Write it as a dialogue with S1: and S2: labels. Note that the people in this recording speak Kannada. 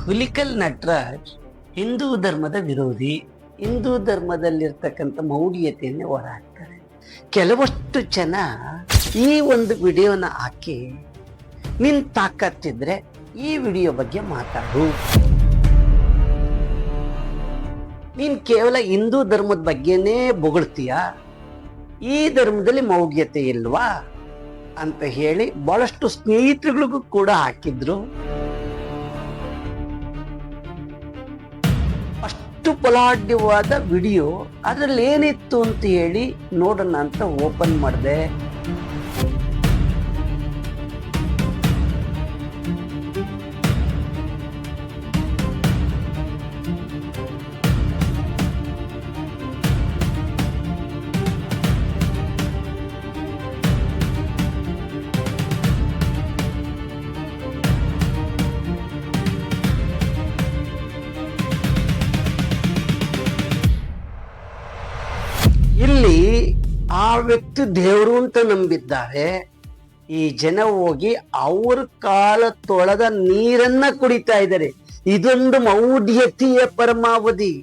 S1: ಹುಲಿಕಲ್ ನಟರಾಜ್ ಹಿಂದೂ ಧರ್ಮದ ವಿರೋಧಿ, ಹಿಂದೂ ಧರ್ಮದಲ್ಲಿರ್ತಕ್ಕಂಥ ಮೌಢ್ಯತೆಯನ್ನು ಹೊರಹಾಕ್ತಾರೆ. ಕೆಲವಷ್ಟು ಜನ ಈ ಒಂದು ವಿಡಿಯೋನ ಹಾಕಿ ನಿನ್ ತಾಕತ್ತಿದ್ರೆ ಈ ವಿಡಿಯೋ ಬಗ್ಗೆ ಮಾತಾಡು, ನೀನ್ ಕೇವಲ ಹಿಂದೂ ಧರ್ಮದ ಬಗ್ಗೆನೇ ಬೊಗಳ್ತೀಯ, ಈ ಧರ್ಮದಲ್ಲಿ ಮೌಢ್ಯತೆ ಇಲ್ವಾ ಅಂತ ಹೇಳಿ ಬಹಳಷ್ಟು ಸ್ನೇಹಿತರಿಗಳಿಗೂ ಕೂಡ ಹಾಕಿದ್ರು. ಅಷ್ಟು ಬಲಾಢ್ಯವಾದ ವಿಡಿಯೋ, ಅದ್ರಲ್ಲಿ ಏನಿತ್ತು ಅಂತ ಹೇಳಿ ನೋಡೋಣ ಅಂತ ಓಪನ್ ಮಾಡಿದೆ. ಇಲ್ಲಿ ಆ ವ್ಯಕ್ತಿ ದೇವರು ಅಂತ ನಂಬಿದ್ದಾರೆ. ಈ ಜನ ಹೋಗಿ ಅವ್ರ ಕಾಲ ತೊಳೆದ ನೀರನ್ನ ಕುಡಿತಾ ಇದ್ದಾರೆ. ಇದೊಂದು ಮೌಢ್ಯತೆಯ ಪರಮಾವಧಿ.